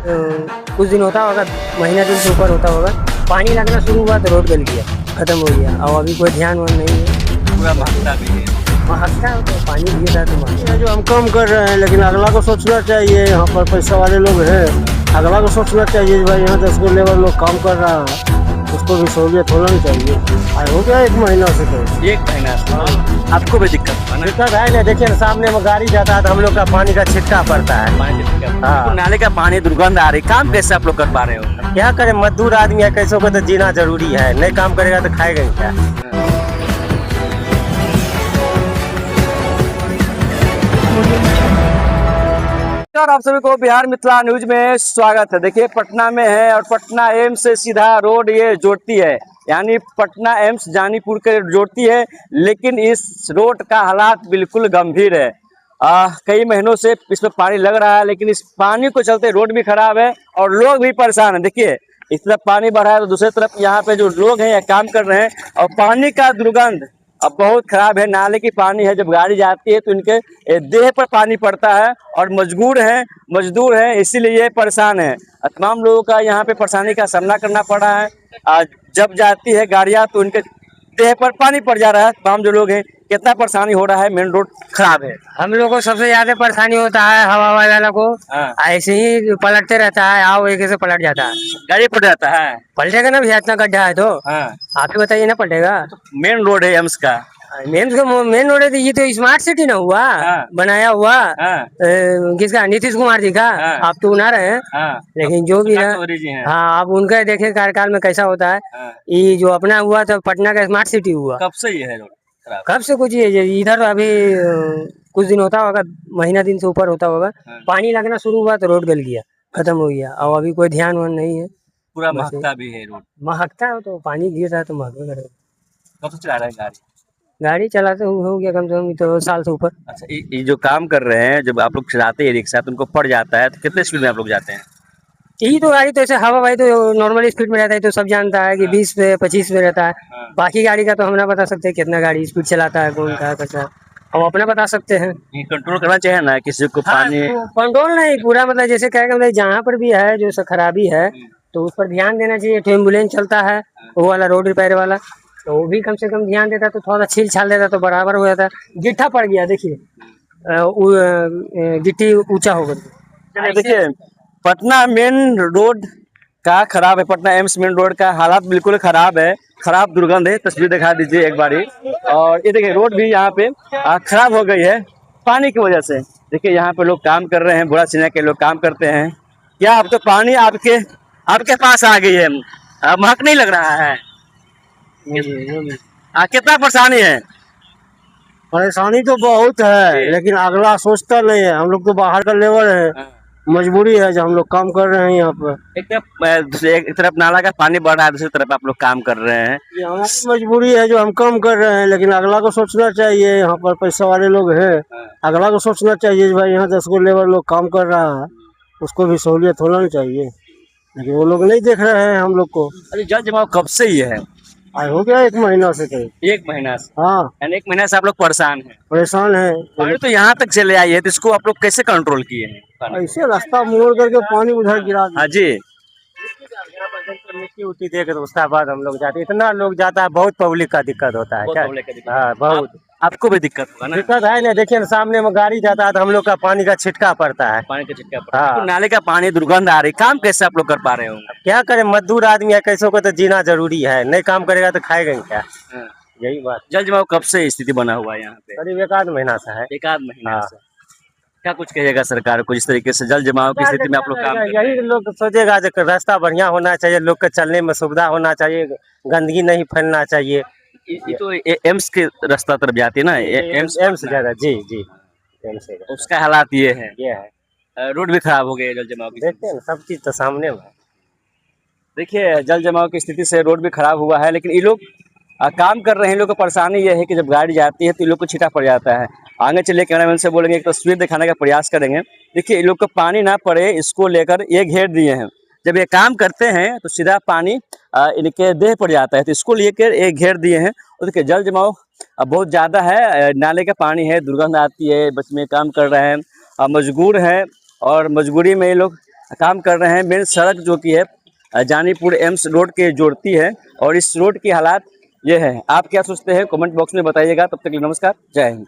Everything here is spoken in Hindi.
कुछ दिन होता होगा, महीना दिन से ऊपर होता होगा, पानी लगना शुरू हुआ तो रोड गल गया, खत्म हो गया। और अभी कोई ध्यान वान नहीं है, पूरा महकता भी है। महकता है तो पानी गिर रहा है तो ये जो हम कम कर रहे हैं, लेकिन अगला को सोचना चाहिए। यहाँ पर पैसा वाले लोग हैं, अगला को सोचना चाहिए भाई यहाँ 10 गो लेबर लोग काम कर रहा है, उसको भी सहूलियत होना चाहिए। आए हो गया 1 महीना से तो। 1 महीना से आपको भी दिक्कत हुआ ना? दिक्कत है ना, देखिए ना सामने में गाड़ी जाता है तो हम लोग का पानी का छिटका पड़ता है। पानी की दिक्कत। हाँ। आपको नाले का पानी दुर्गंध आ रही, काम कैसे आप लोग कर पा रहे हो? क्या करें, मजदूर आदमी है, कैसों को तो जीना जरूरी है, नहीं काम करेगा तो खाएगा ही क्या। और आप सभी को बिहार मिथिला न्यूज में स्वागत है। देखिए पटना में है और पटना एम्स से सीधा रोड ये जोड़ती है, यानी पटना एम्स जानीपुर के जोड़ती है। लेकिन इस रोड का हालात बिल्कुल गंभीर है। कई महीनों से इसमें पानी लग रहा है, लेकिन इस पानी को चलते रोड भी खराब है और लोग भी परेशान हैं। देखिए इस तरफ पानी बढ़ा है तो दूसरी तरफ यहाँ पे जो लोग हैं या काम कर रहे हैं, और पानी का दुर्गंध अब बहुत खराब है। नाले की पानी है, जब गाड़ी जाती है तो इनके देह पर पानी पड़ता है और मजदूर हैं इसीलिए ये परेशान है। तमाम लोगों का यहाँ पे परेशानी का सामना करना पड़ रहा है। जब जाती है गाड़ियाँ तो इनके देह पर पानी पड़ जा रहा है। तमाम जो लोग हैं, कितना परेशानी हो रहा है, मेन रोड खराब है। हम लोग को सबसे ज्यादा परेशानी होता है हवा वाला को। हाँ। ऐसे ही पलटते रहता है, आओ एक से पलट जाता है। गाड़ी पड़ जाता है। पलटेगा ना भैया, इतना गड्ढा है तो हाँ। आप ही बताइए ना, पलटेगा। मेन रोड है एम्स का। मेन रोड है तो ये तो स्मार्ट सिटी ना हुआ। हाँ। बनाया हुआ हाँ। किसका, नीतीश कुमार जी का। हाँ। आप तो उना रहे हैं, हाँ। लेकिन जो भी है, चौधरी जी हैं। हाँ आप उनका देखे कार्यकाल में कैसा होता है। हाँ। ये जो अपना हुआ तो पटना का स्मार्ट सिटी हुआ। कब से ये है रोड खराब? कब से कुछ ये इधर अभी कुछ दिन होता होगा, महीना दिन से ऊपर होता होगा, हाँ। पानी लगना शुरू हुआ तो रोड गल गया, खत्म हो गया। और अभी कोई ध्यान वान नहीं है, पूरा बस महकता भी है रोड। महकता है तो पानी गिर रहा है तो महकता करेगा। कब से चला रहा है गाड़ी? गाड़ी चलाते हो गया कम से कम तो साल से ऊपर। अच्छा, ये जो काम कर रहे हैं, जब आप लोग चलाते हैं रिक्शा तो उनको पड़ जाता है, तो कितने स्पीड में आप लोग जाते हैं? यही तो गाड़ी तो ऐसे हवा भाई तो नॉर्मल स्पीड में रहता है, तो सब जानता है कि 20 पे 25 पे रहता है। हाँ। बाकी गाड़ी का तो हम ना बता सकते कितना गाड़ी स्पीड चलाता है, कौन का कैसा, हम अपना बता सकते हैं। ये कंट्रोल करना चाहिए ना किसी को पानी। कंट्रोल नहीं पूरा, मतलब जैसे कहेगा मतलब जहाँ पर भी है जो खराबी है तो उस पर ध्यान देना चाहिए। तो एम्बुलेंस चलता है वो वाला, रोड रिपेयर वाला, तो वो भी कम से कम ध्यान देता तो थोड़ा छील छाल देता तो बराबर हो जाता। गिट्ठा पड़ गया, देखिए गिट्टी ऊंचा हो गया। देखिए पटना मेन रोड का खराब है, पटना एम्स मेन रोड का हालात बिल्कुल खराब है, खराब दुर्गंध है। तस्वीर दिखा दीजिए एक बारी। और ये देखिए रोड भी यहाँ पे खराब हो गई है पानी की वजह से। देखिए यहाँ पे लोग काम कर रहे हैं, बुरा सीना के लोग काम करते हैं। क्या अब तो पानी आपके पास आ गई है, महक नहीं लग रहा है? कितना परेशानी है? परेशानी तो बहुत है, लेकिन अगला सोचता नहीं है। हम लोग तो बाहर का लेबर है, मजबूरी है जो हम लोग काम कर रहे हैं यहाँ पर। एक तरफ नाला का पानी बढ़ रहा है, दूसरी तरफ आप लोग काम कर रहे हैं। ये हमारी मजबूरी है जो हम काम कर रहे हैं, लेकिन अगला को सोचना चाहिए। यहाँ पर पैसा वाले लोग हैं, अगला को सोचना चाहिए भाई यहाँ 10 गो लेबर लोग काम कर रहा है, उसको भी सहूलियत होना चाहिए। लेकिन वो लोग नहीं देख रहे हैं हम लोग को। अरे जल जमाव कब से ही है? आए हो गया 1 महीना से कहीं। 1 महीना से? हाँ, यानी 1 महीना से आप लोग परेशान हैं। परेशान है। पानी तो यहाँ तक चले आई है, तो इसको आप लोग कैसे कंट्रोल किए हैं पानी? ऐसे रास्ता मोड़ करके पानी उधर गिरा दिया। हाँ जी। मिट्टी उट्टी दे कर उसका बाद हम लोग जाते, इतना लोग जाता है, बहुत पब्लिक का दिक्कत होता है। बहुत क्या? पब्लिक का दिक्कत। हाँ बहुत आपको भी दिक्कत होगा ना? दिक्कत है ना, देखिए ना सामने में गाड़ी जाता है तो हम लोग का पानी का छिटका पड़ता है। पानी का छिटका पड़ा। हाँ। तो नाले का पानी दुर्गंध आ रही, काम कैसे आप लोग कर पा रहे हो? क्या करें, मजदूर आदमी है, कैसों को तो जीना जरूरी है, नहीं काम करेगा तो खाएगा ही क्या। यही बात। जल जमाव कब से स्थिति बना हुआ है यहाँ पे? करीब 1 आध महीना से है। 1 आध महीना हाँ। से। क्या कुछ कहिएगा सरकार को, जिस तरीके से जल जमाव की स्थिति में आप लोग काम कर रहे हैं? यही लोग सोचेगा जो रास्ता बढ़िया होना चाहिए, लोग के चलने में सुविधा होना चाहिए, गंदगी नहीं फैलना चाहिए। ये तो एम्स के रास्ता तरफ जाती है ना, एम्स ज्यादा, जी जी एम्स से ज्यादा। उसका हालात ये है। ये है, रोड भी खराब हो गए जल जमाव की। देखते हैं ना, सब चीज तो सामने में है। देखिए जल जमाव की स्थिति से रोड भी खराब हुआ है, लेकिन ये लोग काम कर रहे हैं। इन लोग को परेशानी ये है कि जब गाड़ी जाती है तो इन लोग को छीटा पड़ जाता है। आगे चले कैमरामैन से बोलेंगे, एक तस्वीर दिखाने का प्रयास करेंगे। देखिए इन लोग को पानी ना पड़े इसको लेकर ये घेर दिए हैं। जब ये काम करते हैं तो सीधा पानी इनके देह पड़ जाता है, तो इसको लेकर ये घेर दिए हैं। और देखिए जल जमाव बहुत ज़्यादा है, नाले का पानी है, दुर्गंध आती है, बस में काम कर रहे हैं, मजबूर हैं और मजबूरी में ये लोग काम कर रहे हैं। मेन सड़क जो कि है जानीपुर एम्स रोड के जोड़ती है और इस रोड की हालात ये है। आप क्या सोचते हैं कमेंट बॉक्स में बताइएगा। तब तक के लिए नमस्कार, जय हिंद।